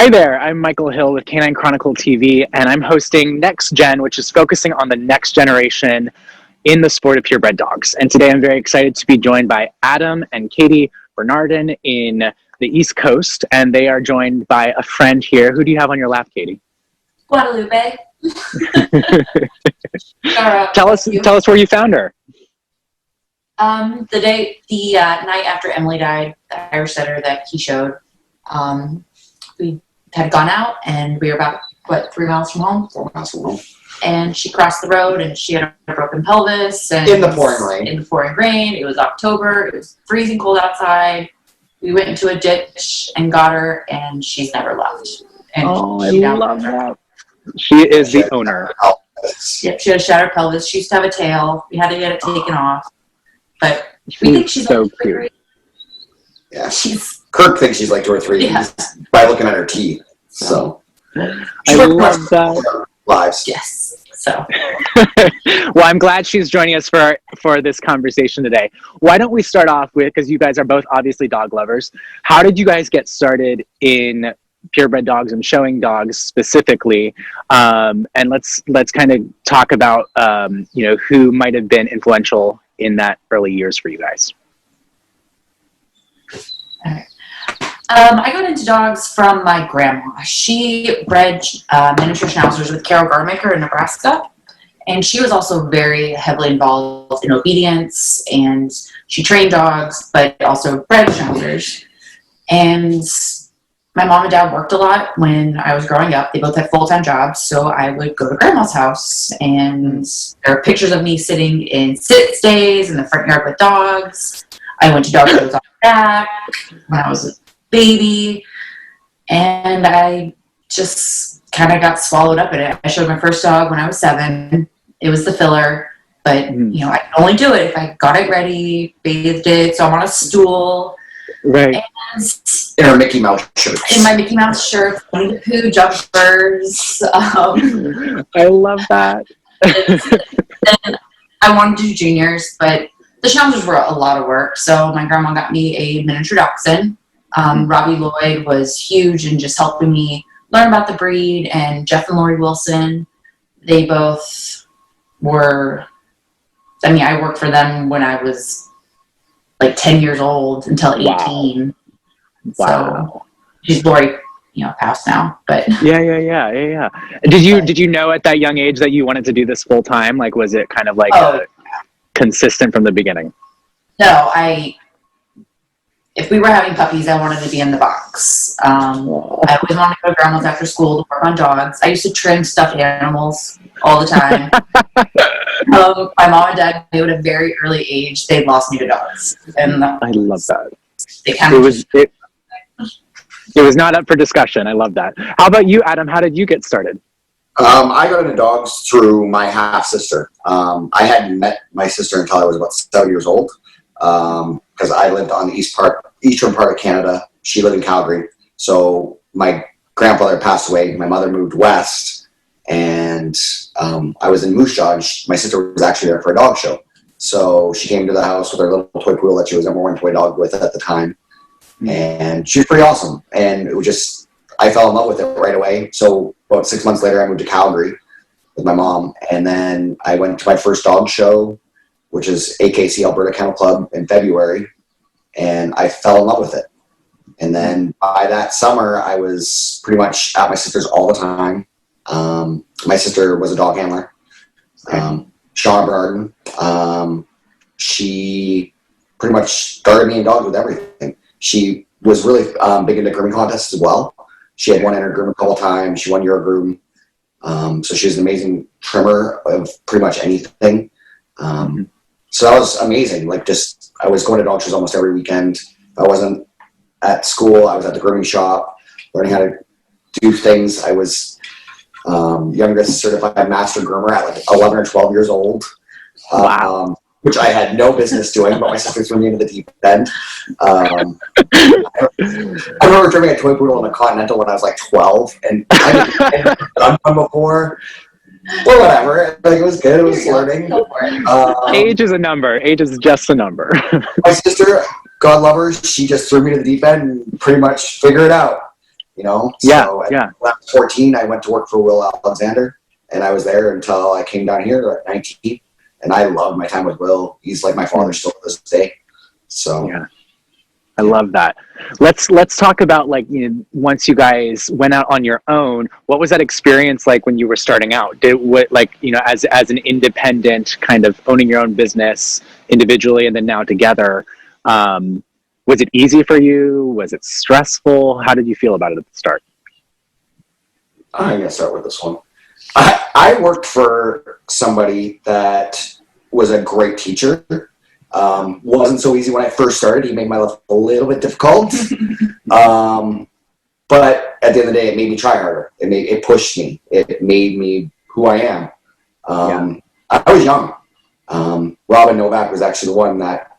Hi there, I'm Michael Hill with Canine Chronicle TV, and I'm hosting Next Gen, which is focusing on the next generation in the sport of purebred dogs. And today I'm very excited to be joined by Adam and Katie Bernardin in the East Coast, and they are joined by a friend here. Who do you have on your lap, Katie? Guadalupe. Tell us where you found her. The night after Emily died, the Irish setter that he showed, we had gone out and we were about 3 miles from home. 4 miles from home. And she crossed the road and she had a broken pelvis. And in the pouring rain. In the pouring rain. It was October. It was freezing cold outside. We went into a ditch and got her, and she's never left. And I love that. She is the owner. Yep, she had a shattered pelvis. She used to have a tail. We had to get it taken off. But we think she's so like cute. Yeah, Kirk thinks she's like 2 or 3 by looking at her teeth. So I love that. Lives. Yes. So well, I'm glad she's joining us for this conversation today. Why don't we start off with, because you guys are both obviously dog lovers, how did you guys get started in purebred dogs and showing dogs specifically? And let's kind of talk about who might have been influential in that early years for you guys. Okay. I got into dogs from my grandma. She bred miniature schnauzers with Carol Garmaker in Nebraska, and she was also very heavily involved in obedience, and she trained dogs, but also bred schnauzers. And my mom and dad worked a lot when I was growing up. They both had full-time jobs, so I would go to grandma's house, and there are pictures of me sitting in sit-stays in the front yard with dogs. I went to dog shows on the back when I was a baby, and I just kind of got swallowed up in it. I showed my first dog when I was 7. It was the filler, but I could only do it if I got it ready, bathed it, so I'm on a stool. Right. And in her Mickey Mouse shirt. In my Mickey Mouse shirt, Winnie the Pooh jumpers. I love that. Then I wanted to do juniors, but the schnauzers were a lot of work, so my grandma got me a miniature dachshund. Robbie Lloyd was huge in just helping me learn about the breed, and Jeff and Lori Wilson, they both were, I worked for them when I was like 10 years old until 18. Wow. So Lori, passed now, but yeah. Did you know at that young age that you wanted to do this full time? Like, was it kind of like consistent from the beginning? No, if we were having puppies, I wanted to be in the box. I always wanted to go to grandma's after school to work on dogs. I used to trim stuffed animals all the time. My mom and dad knew at a very early age they'd lost me to dogs, and I love that. They kind of it was not up for discussion. I love that. How about you, Adam? How did you get started? I got into dogs through my half sister. I hadn't met my sister until I was about 7 years old. Because I lived on the eastern part of Canada. She lived in Calgary. So my grandfather passed away. My mother moved west, and I was in Moose Jaw. My sister was actually there for a dog show. So she came to the house with her little toy poodle that she was number 1 toy dog with at the time. And she was pretty awesome. And it was just, I fell in love with it right away. So about 6 months later, I moved to Calgary with my mom. And then I went to my first dog show, which is AKC, Alberta Kennel Club, in February, and I fell in love with it. And then by that summer, I was pretty much at my sister's all the time. My sister was a dog handler, Shauna Bernardin. She pretty much started me in dogs with everything. She was really big into grooming contests as well. She had won Inter Groom a couple times. She won Eurogroom. So she was an amazing trimmer of pretty much anything. So that was amazing. I was going to dog shows almost every weekend. If I wasn't at school, I was at the grooming shop, learning how to do things. I was youngest certified master groomer at 11 or 12 years old. Wow. Which I had no business doing, but my sister threw me into the deep end. I remember trimming a toy poodle in a Continental when I was like 12, and I hadn't done one before. Well, whatever. It was good. It was learning. Age is a number. Age is just a number. My sister, God love her, she just threw me to the deep end and pretty much figured it out. you know? Yeah, So yeah. when I was 14, I went to work for Will Alexander, and I was there until I came down here at 19. And I loved my time with Will. He's like my father still to this day. So yeah. I love that. Let's talk about, like, you know, once you guys went out on your own, what was that experience like when you were starting out? Like, you know, as an independent, kind of owning your own business individually and then now together, was it easy for you? Was it stressful? How did you feel about it at the start? I'm gonna start with this one. I worked for somebody that was a great teacher. Wasn't so easy when I first started. He made my life a little bit difficult. But at the end of the day, it made me try harder. It pushed me. It made me who I am. I was young. Robin Novak was actually the one that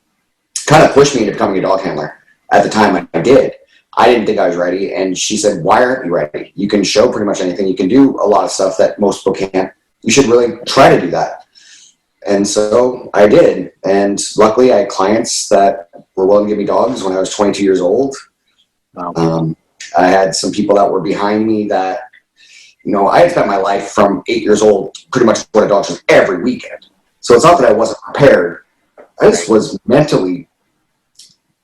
kind of pushed me into becoming a dog handler. At the time, I did. I didn't think I was ready. And she said, why aren't you ready? You can show pretty much anything. You can do a lot of stuff that most people can't. You should really try to do that. And so I did. And luckily, I had clients that were willing to give me dogs when I was 22 years old. Wow. I had some people that were behind me that, you know, I had spent my life from 8 years old pretty much going to dog shows every weekend. So it's not that I wasn't prepared. I just was mentally,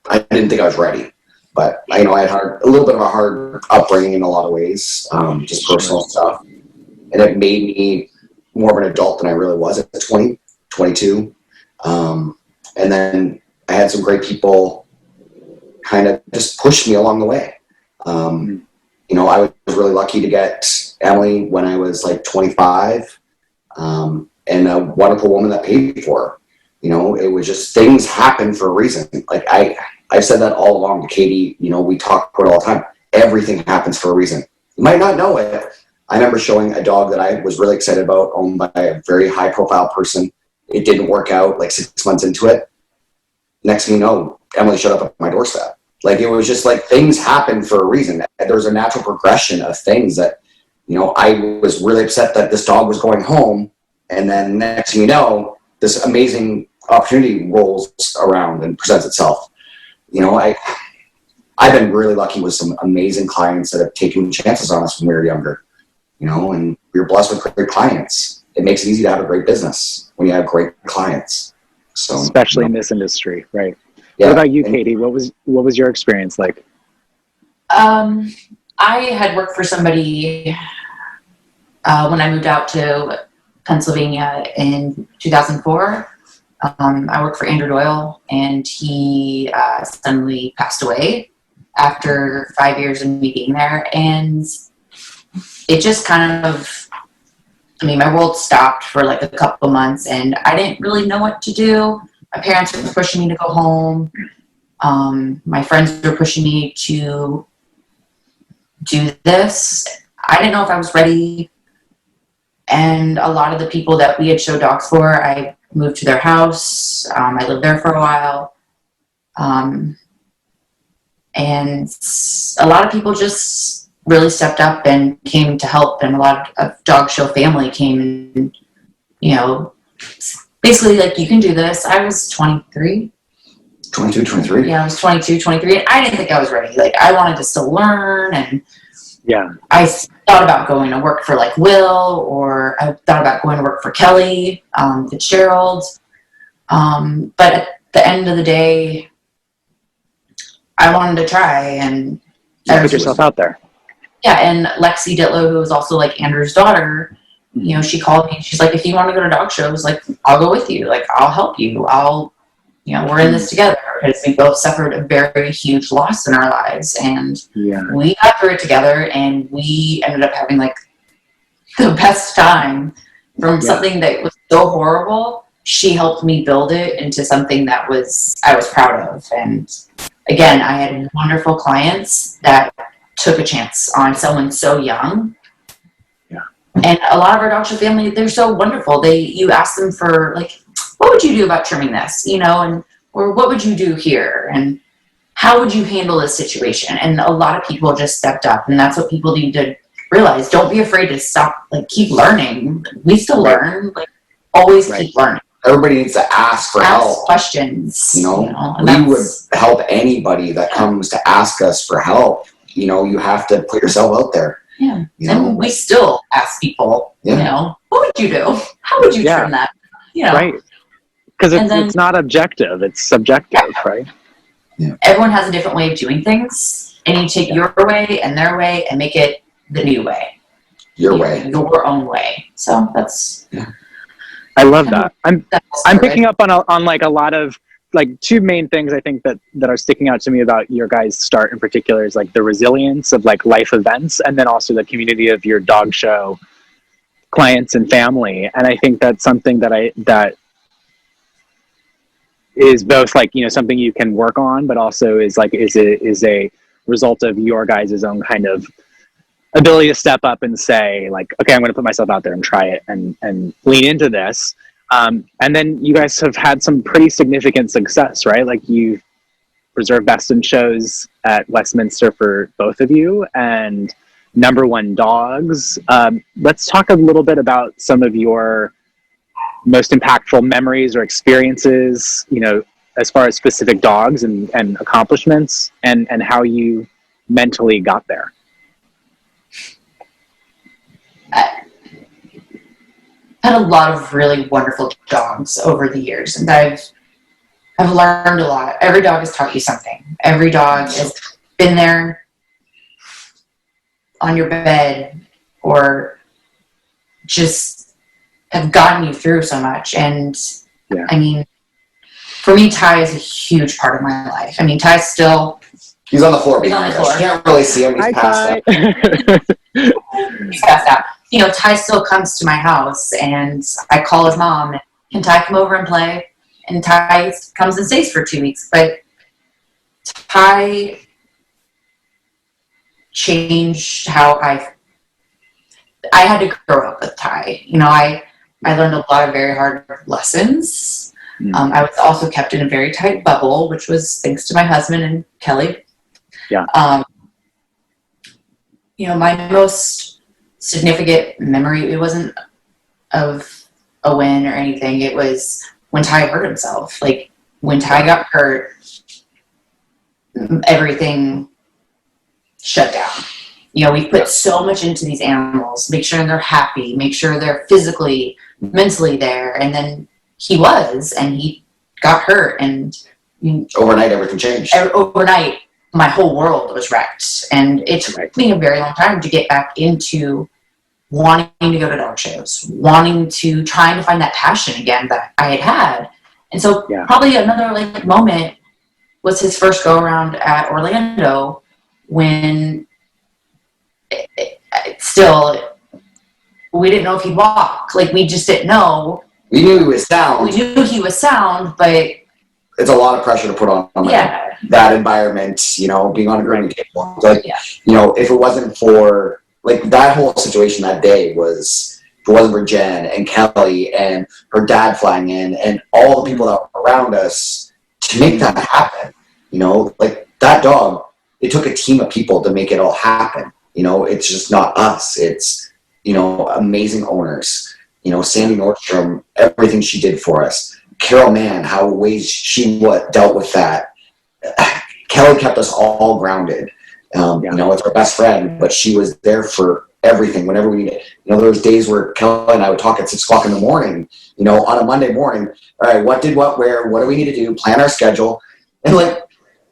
I didn't think I was ready. But, you know, I had a little bit of a hard upbringing in a lot of ways, just personal stuff. And it made me more of an adult than I really was at 20, 22. And then I had some great people kind of just push me along the way. You know, I was really lucky to get Emily when I was like 25, and a wonderful woman that paid for her. You know, it was just things happen for a reason. Like I've said that all along to Katie. You know, we talk about it all the time. Everything happens for a reason. You might not know it. I remember showing a dog that I was really excited about, owned by a very high profile person. It didn't work out like 6 months into it. Next thing you know, Emily showed up at my doorstep. Like, it was just like things happen for a reason. There was a natural progression of things that, you know, I was really upset that this dog was going home. And then next thing you know, this amazing opportunity rolls around and presents itself. You know, I've been really lucky with some amazing clients that have taken chances on us when we were younger, you know, and we were blessed with great clients. It makes it easy to have a great business when you have great clients. So, especially, you know, in this industry, right? Yeah. What about you, Katie? What was your experience like? I had worked for somebody when I moved out to Pennsylvania in 2004. I worked for Andrew Doyle, and he suddenly passed away after 5 years of me being there. And it just kind of, I mean, my world stopped for like a couple of months, and I didn't really know what to do. My parents were pushing me to go home. My friends were pushing me to do this. I didn't know if I was ready. And a lot of the people that we had showed dogs for, I moved to their house. I lived there for a while. And a lot of people just really stepped up and came to help. And a lot of dog show family came and, you know, basically like, you can do this. I was 23. 22, 23. Yeah, I was 22, 23. And I didn't think I was ready. Like, I wanted to still learn. And Yeah. I thought about going to work for like Will, or I thought about going to work for Kelly Fitzgerald. But at the end of the day, I wanted to try and Put yourself out there. Yeah, and Lexi Ditlow, who was also like Andrew's daughter, you know, she called me. She's like, if you want to go to dog shows, like, I'll go with you. Like, I'll help you. You know, we're in this together. Because we both suffered a very huge loss in our lives. And we got through it together, and we ended up having like the best time from something that was so horrible. She helped me build it into something that I was proud of. And again, I had wonderful clients that took a chance on someone so young. And a lot of our dog show family, they're so wonderful. You ask them for like, what would you do about trimming this? You know, or what would you do here? And how would you handle this situation? And a lot of people just stepped up, and that's what people need to realize. Don't be afraid to stop, like, keep learning. We still learn, like, always keep learning. Everybody needs to ask for help. Questions. You know, we would help anybody that comes to ask us for help. you know, you have to put yourself out there. Yeah. You know? And we still ask people, Yeah. you know, what would you do? How would you Yeah. trim that? You know, Right. Because And then- it's not objective, it's subjective, right? everyone has a different way of doing things, and you take your way and their way and make it the new way. Your way. Your own way. So that's... I love that. I'm started. picking up on like a lot of like two main things I think that are sticking out to me about your guys' start in particular is like the resilience of like life events, and then also the community of your dog show clients and family. And I think that's something that is both like, you know, something you can work on, but also is a result of your guys' own kind of ability to step up and say like, okay, I'm going to put myself out there and try it and lean into this. And then you guys have had some pretty significant success, right? Like you preserved best in shows at Westminster for both of you and #1 dogs. Let's talk a little bit about some of your most impactful memories or experiences, you know, as far as specific dogs and accomplishments and how you mentally got there. Had a lot of really wonderful dogs over the years, and I've learned a lot. Every dog has taught you something. Every dog has been there on your bed or just have gotten you through so much. And Yeah. I mean, for me, Ty is a huge part of my life. I mean, Ty's still... He's on the floor. He's on the floor. You can't really see him. He's passed out. He's passed out. You know, Ty still comes to my house, and I call his mom, can Ty come over and play? And Ty comes and stays for 2 weeks. But Ty changed how I had to grow up with Ty. You know, I learned a lot of very hard lessons. I was also kept in a very tight bubble, which was thanks to my husband and Kelly. Yeah. You know, my most significant memory, it wasn't of a win or anything. It was when Ty hurt himself. Like, when Ty got hurt, everything shut down. You know, we put so much into these animals, make sure they're happy, make sure they're physically, mentally there. And then he was, and he got hurt. And Overnight, everything changed. Overnight, my whole world was wrecked. And it took me a very long time to get back into wanting to go to dog shows, trying to find that passion again that I had. And so probably another like moment was his first go around at Orlando when still we didn't know if he'd walk. Like, we just didn't know. We knew he was sound. We knew he was sound, but it's a lot of pressure to put on that environment, you know, being on a grooming table. Like, you know, if it wasn't for, like, that whole situation that day was, if it wasn't for Jen and Kelly and her dad flying in and all the people that were around us to make that happen, you know, like, that dog, it took a team of people to make it all happen. You know, it's just not us. It's, you know, amazing owners. You know, Sandy Nordstrom, everything she did for us. Carol Mann, how ways she dealt with that. Kelly kept us all grounded. You know, it's our best friend, but she was there for everything whenever we needed. You know, there was days where Kelly and I would talk at 6 o'clock in the morning, you know, on a Monday morning. All right, what did what, where, what do we need to do, plan our schedule. And, like,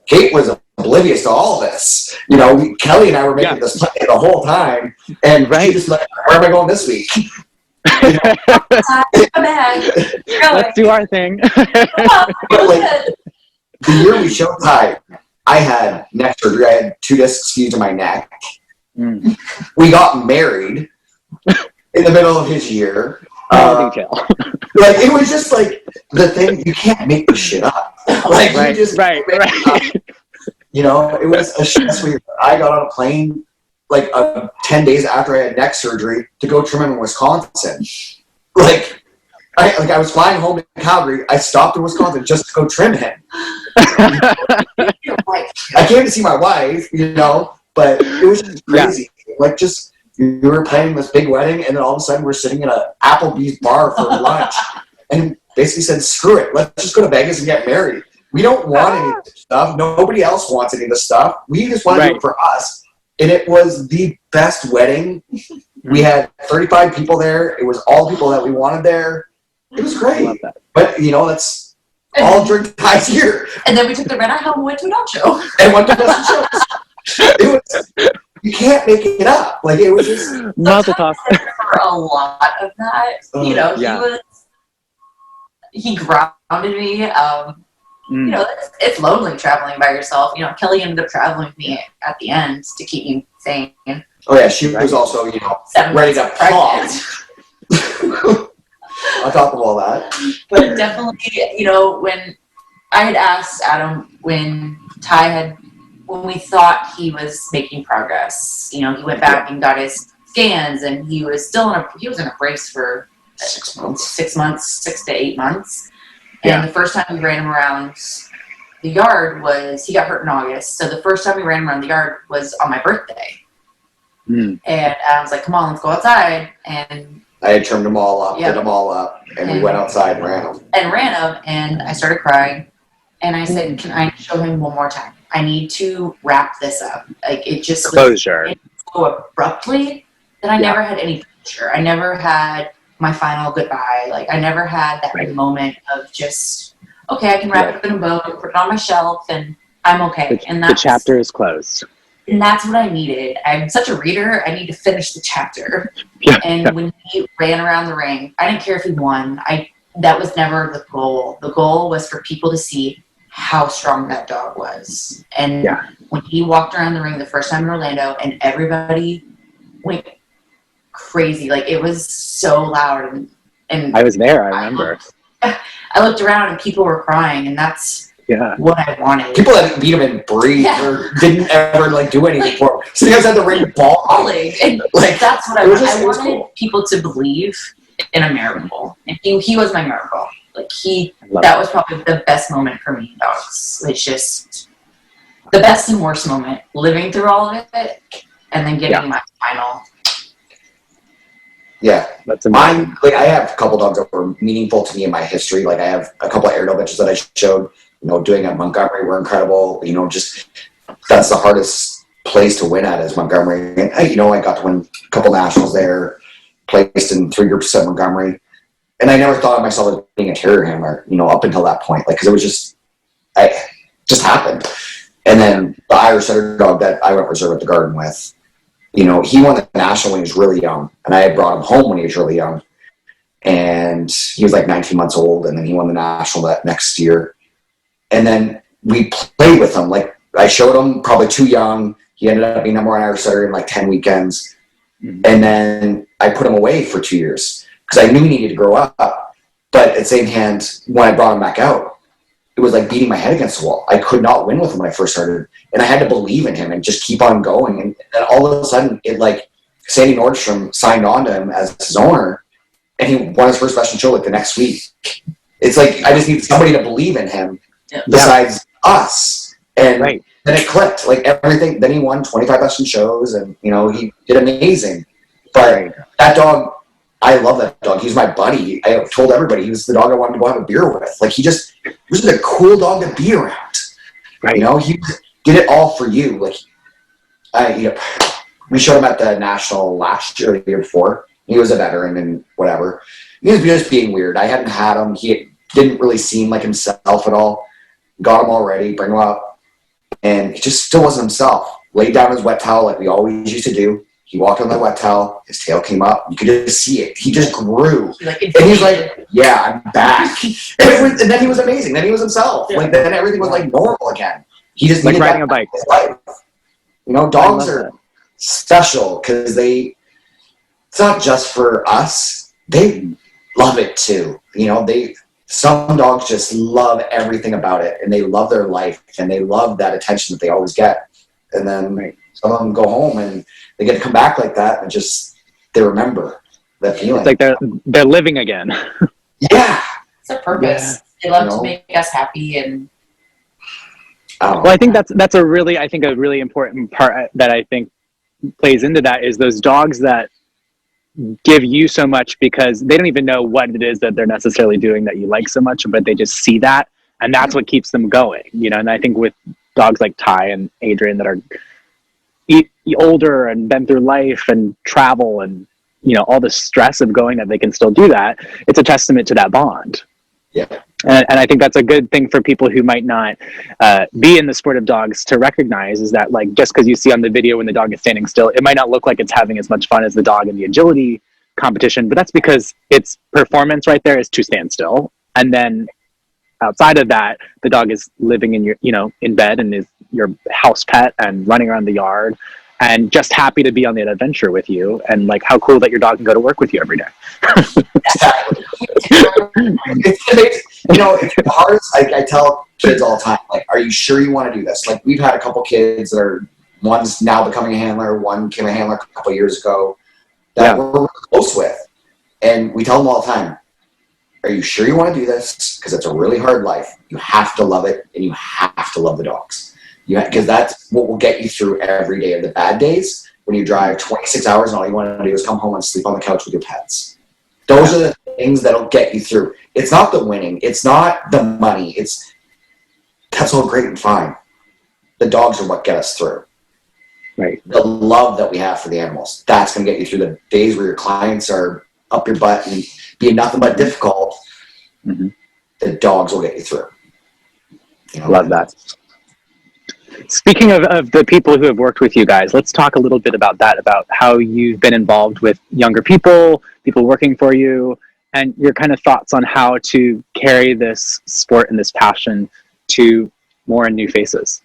Kate was oblivious to all of this. You know, Kelly and I were making this plan the whole time. And she just like, where am I going this week? You know? Let's do our thing. But, like, the year we showed Ty, I had neck surgery. I had 2 discs fused in my neck. We got married in the middle of his year. Detail. Like, it was just like the thing, you can't make this shit up. Like, you just make it up. You know, it was a stressful year. I got on a plane like 10 days after I had neck surgery to go trim him in Wisconsin. Like I was flying home to Calgary. I stopped in Wisconsin just to go trim him. I came to see my wife, you know, but it was just crazy. Like, just, we were planning this big wedding, and then all of a sudden we're sitting in an Applebee's bar for lunch and basically said, screw it, let's just go to Vegas and get married. We don't want any of this stuff. Nobody else wants any of this stuff. We just want to do it for us. And it was the best wedding. We had 35 people there. It was all the people that we wanted there. It was great. I love that. But, you know, that's all during Ty's here. And then we took the red eye home and went to a dog show. And went to best shows. It was, you can't make it up. Like, it was just... Mazel tov. For a lot of that, you know, he grounded me. You know, it's lonely traveling by yourself. You know, Kelly ended up traveling with me at the end to keep me sane. Oh, yeah, she was also, you know, 7 ready months to pop. On top of all that. But definitely, you know, when I had asked Adam when we thought he was making progress, you know, he went back and got his scans, and he was still he was in a brace for 6 months. 6 to 8 months. And the first time we ran him around the yard he got hurt in August. So the first time we ran him around the yard was on my birthday. And Adam's like, come on, let's go outside. And I had trimmed them all up, did them all up, and we went outside and ran them. And I started crying. And I said, can I show him one more time? I need to wrap this up. Like, it just closure. So abruptly that I never had any closure. I never had my final goodbye. Like, I never had that moment of just, okay, I can wrap it up in a bow and put it on my shelf and I'm okay. And the chapter is closed. And that's what I needed. I'm such a reader. I need to finish the chapter. And when he ran around the ring, I didn't care if he won. That was never the goal. The goal was for people to see how strong that dog was. And when he walked around the ring the first time in Orlando and everybody went crazy, like, it was so loud, and I was there. I remember. I looked around and people were crying, and that's what I wanted. People that beat him and breathe or didn't ever like do anything for him. So you guys had the ring bawling. And like, that's what I wanted. I wanted people to believe in a miracle, and he was my miracle. Like, that was probably the best moment for me in dogs. It's just the best and worst moment, living through all of it, and then getting my final. Yeah, that's amazing. Mine, like, I have a couple dogs that were meaningful to me in my history. Like, I have a couple of Airedale bitches that I showed, you know, doing at Montgomery were incredible. You know, just that's the hardest place to win at is Montgomery. And, you know, I got to win a couple nationals there, placed in 3 groups at Montgomery. And I never thought of myself as being a terrier handler, you know, up until that point. Like, because it was just happened. And then the Irish setter dog that I went reserve at the Garden with, you know, he won the national when he was really young. And I had brought him home when he was really young. And he was like 19 months old. And then he won the national that next year. And then we played with him. Like, I showed him probably too young. He ended up being number 1 Irish setter in like 10 weekends. And then I put him away for 2 years because I knew he needed to grow up. But at the same hand, when I brought him back out, it was like beating my head against the wall. I could not win with him when I first started. And I had to believe in him and just keep on going. And then all of a sudden, it like Sandy Nordstrom signed on to him as his owner, and he won his first best in show like the next week. It's like, I just need somebody to believe in him besides us. And then it clicked. Like, everything. Then he won 25 best in shows, and, you know, he did amazing. But that dog, I love that dog. He's my buddy. I told everybody he was the dog I wanted to go have a beer with. Like, he was just a cool dog to be around. You know, he did it all for you. Like, we showed him at the national last year, or the year before. He was a veteran and whatever. He was just being weird. I hadn't had him. He didn't really seem like himself at all. Got him already, bring him up, and he just still wasn't himself. Laid down his wet towel like we always used to do. He walked on that wet towel. His tail came up. You could just see it. He just grew. And he's like, yeah, I'm back. And then he was amazing. Then he was himself. Like, then everything was like normal again. He just like needed riding a bike. Life. You know, dogs are special because it's not just for us. They love it too. You know, some dogs just love everything about it, and they love their life, and they love that attention that they always get. And then some of them go home and they get to come back like that, and just they remember that feeling. It's like they're living again. Yeah, it's a purpose. They love to make us happy, and well, I think that's a really important part that I think plays into that is those dogs that give you so much because they don't even know what it is that they're necessarily doing that you like so much, but they just see that, and that's what keeps them going, you know. And I think with dogs like Ty and Adrian that are older and been through life and travel and, you know, all the stress of going, that they can still do that, it's a testament to that bond. Yeah. And I think that's a good thing for people who might not be in the sport of dogs to recognize, is that, like, just because you see on the video when the dog is standing still, it might not look like it's having as much fun as the dog in the agility competition, but that's because its performance right there is to stand still. And then outside of that, the dog is living in your, you know, in bed and is your house pet and running around the yard and just happy to be on that adventure with you. And like, how cool that your dog can go to work with you every day. Exactly. It's amazing. You know, it's the hardest. I tell kids all the time, like, are you sure you want to do this? Like, we've had a couple kids that are, one's now becoming a handler, one became a handler a couple of years ago, that we're really close with. And we tell them all the time, are you sure you want to do this? Because it's a really hard life. You have to love it, and you have to love the dogs. Because that's what will get you through every day of the bad days, when you drive 26 hours and all you want to do is come home and sleep on the couch with your pets. Those are the things that'll get you through. It's not the winning. It's not the money. That's all great and fine. The dogs are what get us through. Right. The love that we have for the animals, that's going to get you through the days where your clients are up your butt and being nothing but difficult. Mm-hmm. The dogs will get you through. You know, love that. Speaking of the people who have worked with you guys, let's talk a little bit about that, about how you've been involved with younger people working for you, and your kind of thoughts on how to carry this sport and this passion to more and new faces.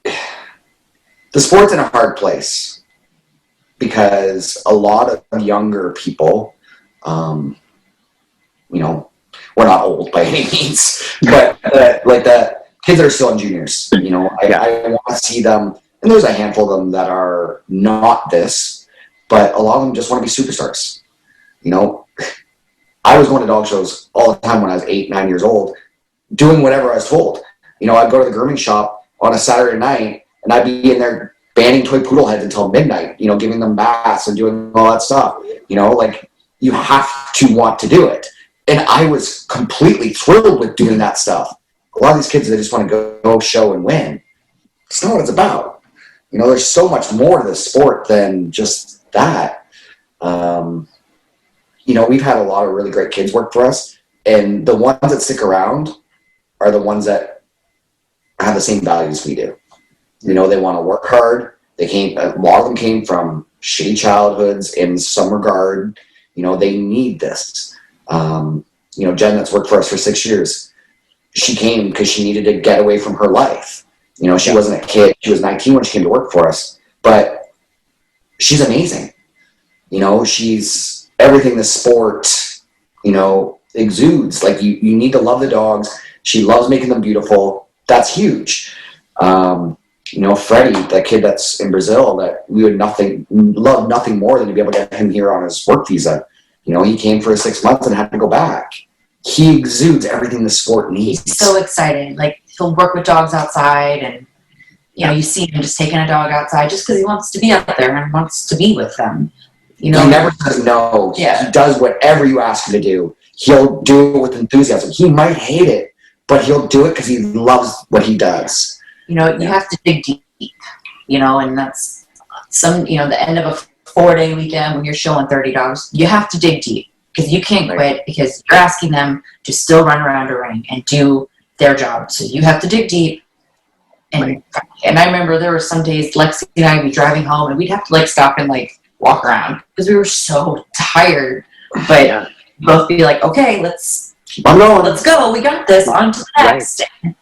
The sport's in a hard place because a lot of younger people, you know, we're not old by any means, but like the kids that are still in juniors, you know, I want to see them, and there's a handful of them that are not this, but a lot of them just want to be superstars. You know, I was going to dog shows all the time when I was 8, 9 years old, doing whatever I was told. You know, I'd go to the grooming shop on a Saturday night, and I'd be in there banning toy poodle heads until midnight, you know, giving them baths and doing all that stuff. You know, like, you have to want to do it. And I was completely thrilled with doing that stuff. A lot of these kids, they just want to go show and win. It's not what it's about. You know, there's so much more to the sport than just that. You know, we've had a lot of really great kids work for us, and the ones that stick around are the ones that have the same values we do. You know, they want to work hard. A lot of them came from shitty childhoods in some regard. You know, they need this. You know, Jen, that's worked for us for 6 years, she came because she needed to get away from her life. You know, she wasn't a kid. She was 19 when she came to work for us, but she's amazing. You know, she's everything the sport, you know, exudes. Like, you need to love the dogs. She loves making them beautiful. That's huge. You know, Freddie, that kid that's in Brazil, that we would love nothing more than to be able to get him here on his work visa. You know, he came for 6 months and had to go back. He exudes everything the sport needs. He's so excited. Like, he'll work with dogs outside, and, you know, you see him just taking a dog outside just because he wants to be out there and wants to be with them. You know, he never says no. Yeah. He does whatever you ask him to do. He'll do it with enthusiasm. He might hate it, but he'll do it because he loves what he does. You know, you have to dig deep, you know, and that's the end of a 4-day weekend when you're showing 30 dogs, you have to dig deep, because you can't quit, because you're asking them to still run around a ring and do their job. So you have to dig deep. And I remember there were some days Lexi and I would be driving home, and we'd have to, like, stop and, like, walk around because we were so tired. But both be like, okay, let's go. We got this. On to the next. Right.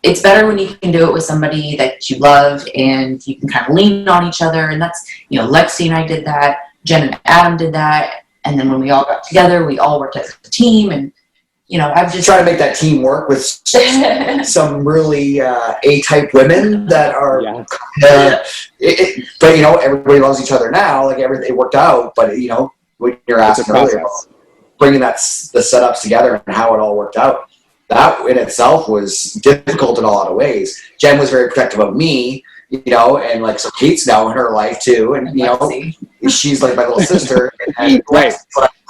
It's better when you can do it with somebody that you love and you can kind of lean on each other. And that's, you know, Lexi and I did that. Jen and Adam did that. And then when we all got together, we all worked as a team. And, you know, I've just trying to make that team work with some really A-type women that are, but, you know, everybody loves each other now. Like, everything worked out. But, you know, when you're asking earlier about bringing the setups together and how it all worked out, that in itself was difficult in a lot of ways. Jen was very protective of me, you know, and, like, so Kate's now in her life too, and you know, she's like my little sister, and like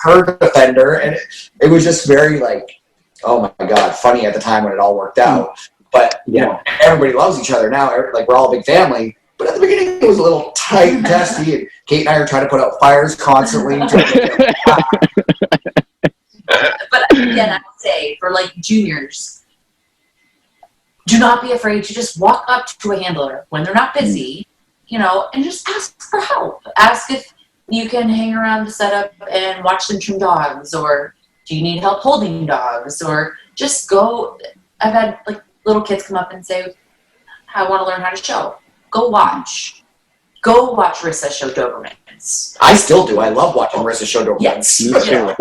her defender, and it was just very, like, oh my god, funny at the time when it all worked out. But you know, everybody loves each other now. Like we're all a big family. But at the beginning, it was a little tight and testy. And Kate and I are trying to put out fires constantly. But again, I would say for like juniors, do not be afraid to just walk up to a handler when they're not busy, you know, and just ask for help. Ask if you can hang around the setup and watch them trim dogs, or do you need help holding dogs, or just go. I've had like little kids come up and say, I want to learn how to show. Go watch Rissa show Dobermans. I still do. I love watching Rissa show Dobermans. Yes. Me too.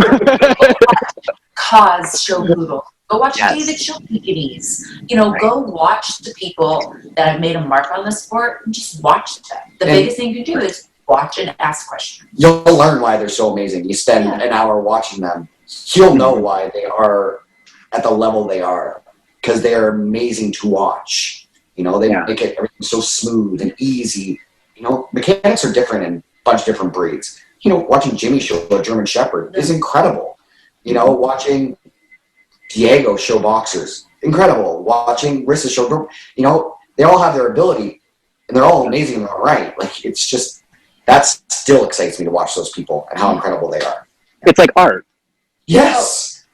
Cause show Poodle. Go watch Yes. David show Pekinese. You know, go watch the people that have made a mark on the sport and just watch them. The biggest thing you can do is watch and ask questions. You'll learn why they're so amazing. You spend an hour watching them. You'll know why they are at the level they are, because they are amazing to watch. You know, they make it everything so smooth and easy. You know, mechanics are different in a bunch of different breeds. You know, watching Jimmy show a German Shepherd is incredible. You know, watching Diego show boxers, incredible. Watching Rissa show, you know, they all have their ability, and they're all amazing in their own right. Like, it's just, that still excites me to watch those people and how incredible they are. It's like art. Yes.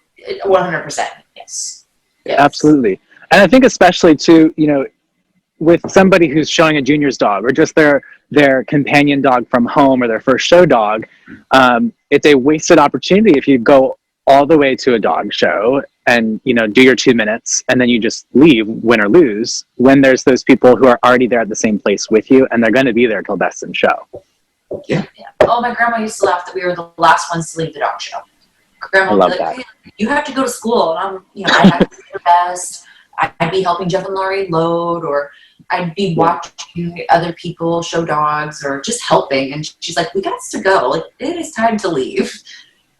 100%. Yes. Absolutely. And I think especially too, you know, with somebody who's showing a junior's dog or just their companion dog from home or their first show dog, it's a wasted opportunity if you go all the way to a dog show and, you know, do your 2 minutes and then you just leave, win or lose, when there's those people who are already there at the same place with you and they're going to be there till best in show. Yeah. Oh, my grandma used to laugh that we were the last ones to leave the dog show. Grandma would be like, hey, you have to go to school. And I'm, you know, I have to do the best. I'd be helping Jeff and Laurie load, or I'd be watching other people show dogs, or just helping. And she's like, we got to go. Like, it is time to leave.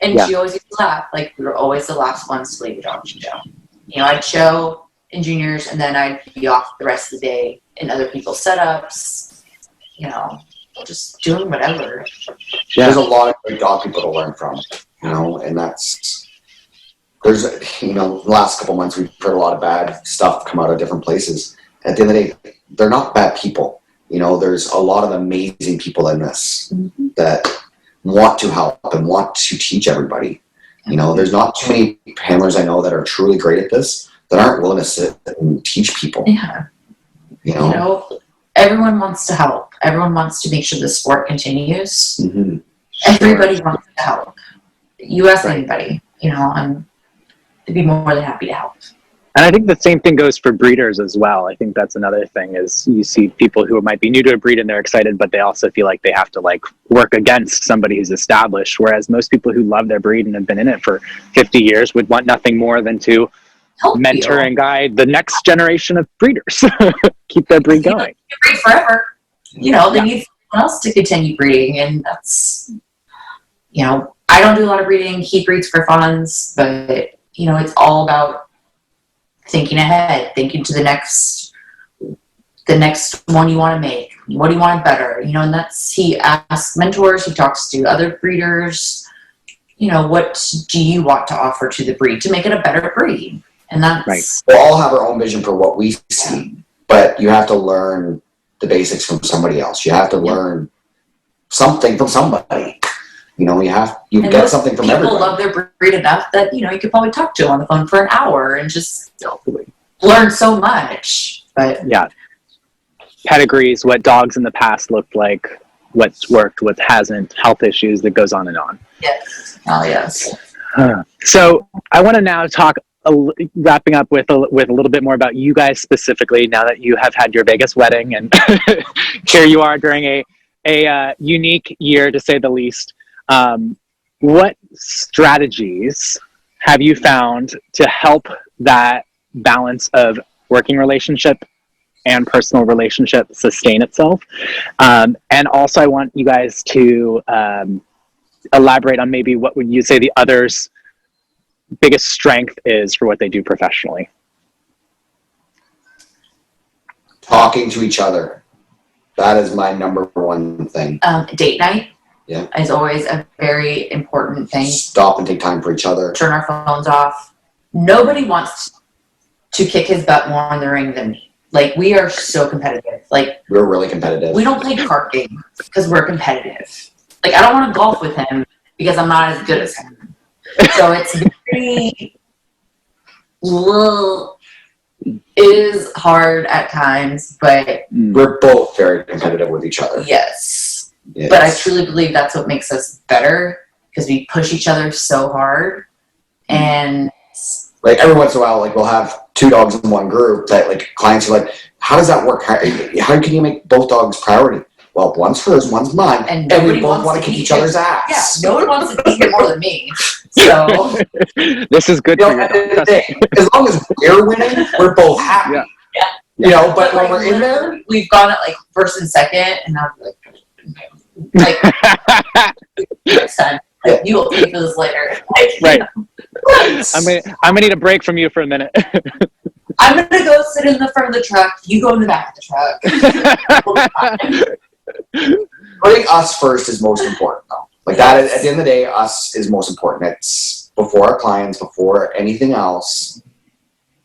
And she always used to laugh. Like, we were always the last ones to leave the dog show. You know, I'd show in juniors, and then I'd be off the rest of the day in other people's setups, you know, just doing whatever. There's a lot of great dog people to learn from, you know, and there's, you know, the last couple months we've heard a lot of bad stuff come out of different places. At the end of the day, they're not bad people. You know, there's a lot of amazing people in this that want to help and want to teach everybody. You know, there's not too many handlers I know that are truly great at this that aren't willing to sit and teach people. Yeah. You know, everyone wants to help. Everyone wants to make sure the sport continues. Mm-hmm. Everybody wants to help. You ask anybody, you know, I'd be more than happy to help. And I think the same thing goes for breeders as well. I think that's another thing is you see people who might be new to a breed and they're excited, but they also feel like they have to like work against somebody who's established. Whereas most people who love their breed and have been in it for 50 years would want nothing more than to help mentor you and guide the next generation of breeders. Keep their breed going. Breed forever. You know, they need someone else to continue breeding, and that's, you know, I don't do a lot of breeding. He breeds for funds, but you know, it's all about thinking ahead, thinking to the next one you want to make. What do you want better? You know, and that's, he asks mentors, he talks to other breeders, you know, what do you want to offer to the breed to make it a better breed? And that's we'll all have our own vision for what we see, but you have to learn the basics from somebody else. You have to learn something from somebody. You know, you get something from everybody. People love their breed enough that, you know, you could probably talk to them on the phone for an hour and just learn so much. But pedigrees, what dogs in the past looked like, what's worked, what hasn't, health issues, that goes on and on. Yes. Oh, yes. So I want to now talk, wrapping up with a little bit more about you guys specifically, now that you have had your Vegas wedding and here you are during a unique year, to say the least. What strategies have you found to help that balance of working relationship and personal relationship sustain itself? And also I want you guys to elaborate on maybe what would you say the other's biggest strength is for what they do professionally. Talking to each other. That is my number one thing. Date night. Yeah. Is always a very important thing. Stop and take time for each other. Turn our phones off. Nobody wants to kick his butt more in the ring than me. Like, we are so competitive. Like, we're really competitive. We don't play card games because we're competitive. Like, I don't want to golf with him because I'm not as good as him. So it's very, it is hard at times, but we're both very competitive with each other. Yes. But I truly believe that's what makes us better, because we push each other so hard. And like every once in a while, like we'll have 2 dogs in one group that like clients are like, how does that work? How can you make both dogs priority? Well, one's hers, one's mine, and we both want to kick each other's ass. Yeah, no one wants to beat him more than me. So this is good for your dog. As long as we're winning, we're both happy. Yeah. You know, but when we're in there, we've gone at like first and second, and I'm like next time, like, you will pay for this later. Like, right. I'm gonna need a break from you for a minute. I'm gonna go sit in the front of the truck. You go in the back of the truck. Putting us first is most important, though. Like that, at the end of the day, us is most important. It's before our clients, before anything else.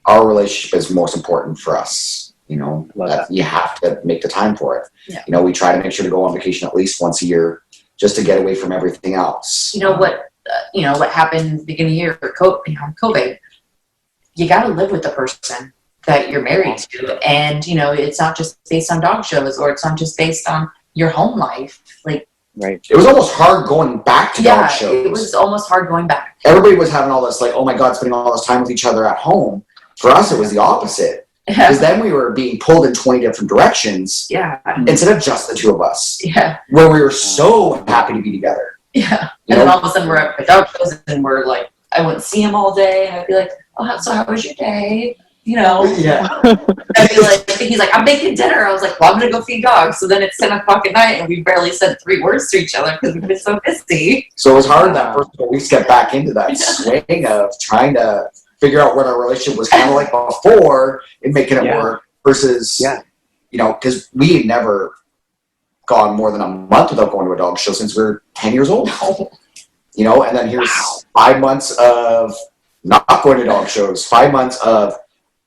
Our relationship is most important for us. You know, that you have to make the time for it. Yeah. You know, we try to make sure to go on vacation at least once a year, just to get away from everything else. You know what? What happened at the beginning of the year? COVID. You got to live with the person that you're married to, and it's not just based on dog shows, or it's not just based on your home life. Like, right. It was almost hard going back to dog shows. It was almost hard going back. Everybody was having all this, like, oh my God, spending all this time with each other at home. For us, it was the opposite. Because then we were being pulled in 20 different directions. Yeah. Instead of just the 2 of us. Yeah. Where we were so happy to be together. Yeah. And then all of a sudden we're at the dog shows, and we're like, I wouldn't see him all day, and I'd be like, oh, so how was your day? Yeah. I'd be like, he's like, I'm making dinner. I was like, well, I'm gonna go feed dogs. So then it's 10 o'clock at night, and we barely said 3 words to each other because we've been so busy. So it was hard that first couple weeks to get back into that swing of trying to figure out what our relationship was kind of like before and making it work versus, because we had never gone more than a month without going to a dog show since we were 10 years old. And then here's 5 months of not going to dog shows, 5 months of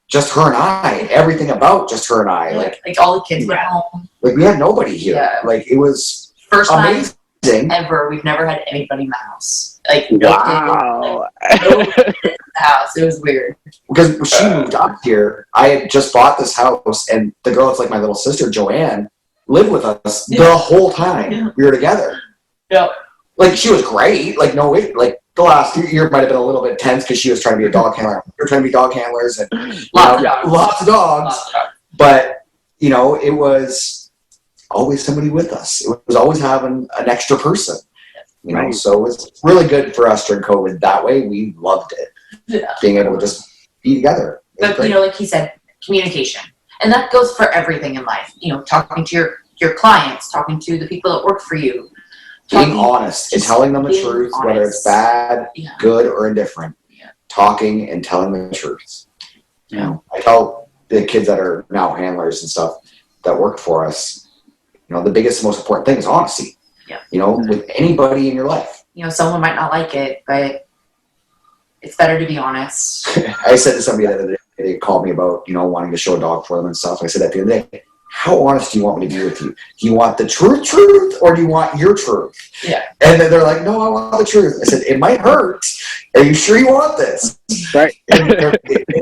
just her and I, everything about just her and I. Yeah, like all the kids went home. Like we had nobody here. Yeah. Like it was first amazing. Time ever. We've never had anybody in the house. Like wow. Nobody in the house. It was weird. Because when she moved up here, I had just bought this house, and the girl that's like my little sister, Joanne, lived with us the whole time we were together. Yeah. Like she was great. Like no way. Like the last year might have been a little bit tense because she was trying to be a dog handler. We were trying to be dog handlers and lots of dogs. But it was always somebody with us. It was always having an extra person. So it was really good for us during COVID. That way, we loved it. Yeah. Being able to just be together. But like he said, communication, and that goes for everything in life. Talking to your clients, talking to the people that work for you. Being honest and telling them the truth, whether it's bad, good, or indifferent. Yeah. Talking and telling them the truth. I tell the kids that are now handlers and stuff that work for us, the biggest, most important thing is honesty. Yeah. With anybody in your life. Someone might not like it, but it's better to be honest. I said to somebody the other day, they called me about, wanting to show a dog for them and stuff. I said at the other day, how honest do you want me to be with you? Do you want the truth, or do you want your truth? Yeah. And then they're like, no, I want the truth. I said, it might hurt. Are you sure you want this? Right. It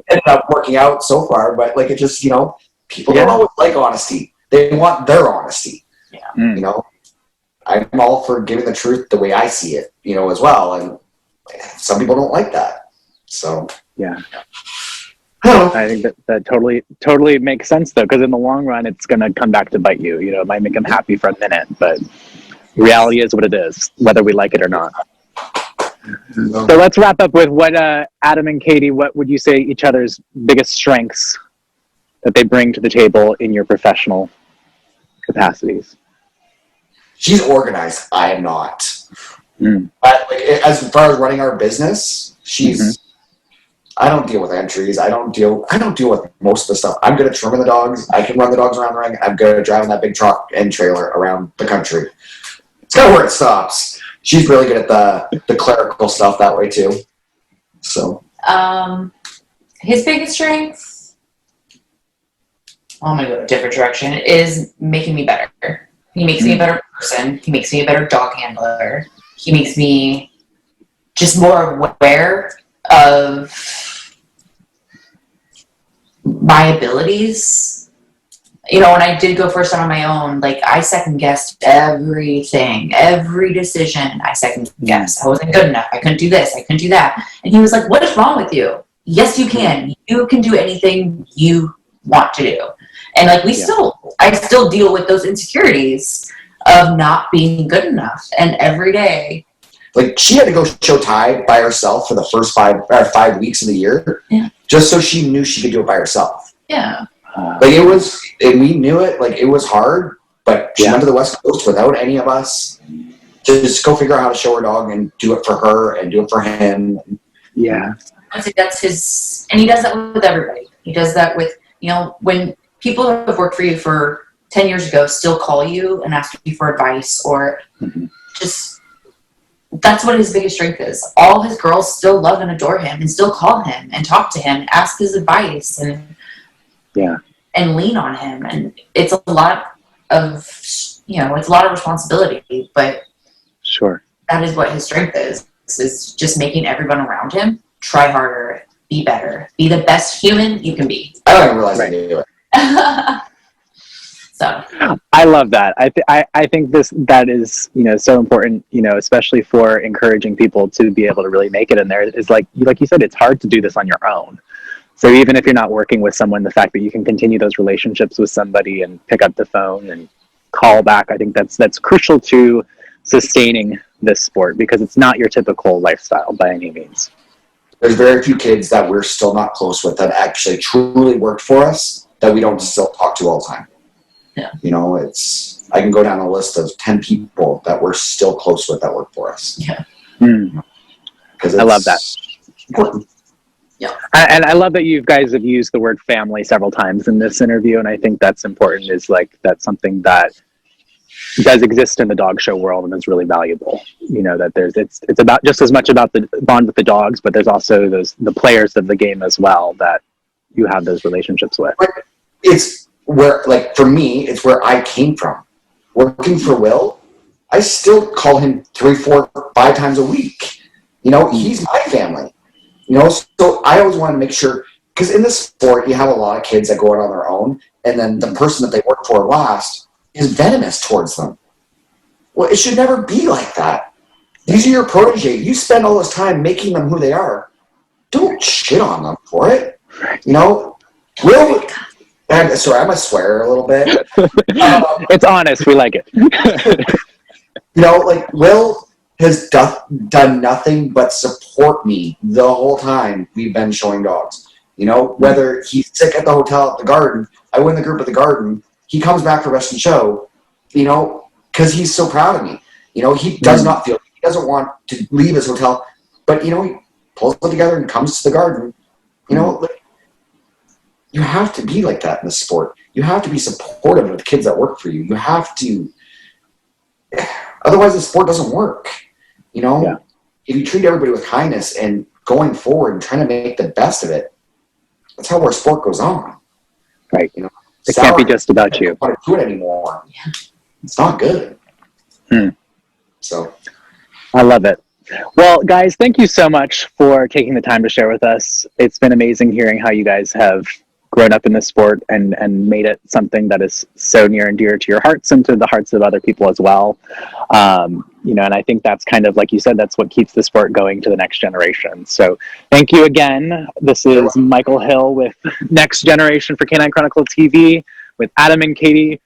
ended up working out so far, but like it just, people don't always like honesty. They want their honesty. Yeah. I'm all for giving the truth the way I see it, as well. And some people don't like that. So yeah. I think that totally makes sense though, because in the long run, it's going to come back to bite you. It might make them happy for a minute, but reality is what it is, whether we like it or not. So let's wrap up with what Adam and Katie, what would you say each other's biggest strengths that they bring to the table in your professional capacities? She's organized. I am not. But like, as far as running our business, she's. I don't deal with entries. I don't deal with most of the stuff. I'm good at trimming the dogs. I can run the dogs around the ring. I'm good at driving that big truck and trailer around the country. It's kind of where it stops. She's really good at the clerical stuff that way too. So. His biggest strength I'm going to go a different direction, is making me better. He makes me a better person. He makes me a better dog handler. He makes me just more aware of my abilities. You know, when I did go first on my own, like, I second-guessed everything. Every decision I second-guessed. I wasn't good enough. I couldn't do this. I couldn't do that. And he was like, what is wrong with you? Yes, you can. You can do anything you want to do. And, like, I still deal with those insecurities of not being good enough. And every day. Like, she had to go show Ty by herself for the first 5 weeks of the year. Yeah. Just so she knew she could do it by herself. Yeah. Like, it was, and we knew it, like, it was hard, but she went to the West Coast without any of us to just go figure out how to show her dog and do it for her and do it for him. Yeah. I think that's his, and he does that with everybody. He does that with, you know, when people who have worked for you for 10 years ago still call you and ask you for advice or just, that's what his biggest strength is. All his girls still love and adore him and still call him and talk to him, ask his advice and lean on him. And it's a lot of, you know, it's a lot of responsibility, but sure, that is what his strength is just making everyone around him try harder, be better, be the best human you can be. I don't even realize I knew it. So I love that. I think that is, you know, so important, you know, especially for encouraging people to be able to really make it in there. Is like you said, it's hard to do this on your own. So even if you're not working with someone, the fact that you can continue those relationships with somebody and pick up the phone and call back, I think that's crucial to sustaining this sport, because it's not your typical lifestyle by any means. There's very few kids that we're still not close with that actually truly worked for us that we don't still talk to all the time. Yeah. You know, I can go down a list of 10 people that we're still close with that work for us. Yeah. Because I love that. Important. Yeah. And I love that you guys have used the word family several times in this interview, and I think that's important. Is like that's something that does exist in the dog show world and is really valuable. You know, that it's about just as much about the bond with the dogs, but there's also the players of the game as well that you have those relationships with. It's where, like, for me, it's where I came from. Working for Will, I still call him 3, 4, 5 times a week. You know, he's my family. You know, so I always want to make sure, because in this sport, you have a lot of kids that go out on their own, and then the person that they work for last is venomous towards them. Well, it should never be like that. These are your protege. You spend all this time making them who they are. Don't shit on them for it. You know, Will, and sorry, I'm going to swear a little bit. It's honest. We like it. You know, like, Will has done nothing but support me the whole time we've been showing dogs. You know, whether he's sick at the hotel at the garden, I win the group at the garden, he comes back for rest and show, you know, because he's so proud of me. You know, he does not feel, he doesn't want to leave his hotel, but, you know, he pulls it together and comes to the garden. You know, like, you have to be like that in the sport. You have to be supportive of the kids that work for you. You have to, otherwise the sport doesn't work. You know, if you treat everybody with kindness and going forward and trying to make the best of it, that's how our sport goes on. Right. You know, it can't be just about you. I don't want to do it anymore. It's not good. So, I love it. Well, guys, thank you so much for taking the time to share with us. It's been amazing hearing how you guys have grown up in this sport and made it something that is so near and dear to your hearts and to the hearts of other people as well. You know, and I think that's kind of, like you said, that's what keeps the sport going to the next generation. So thank you again. This is Michael Hill with Next Generation for Canine Chronicle TV with Adam and Katie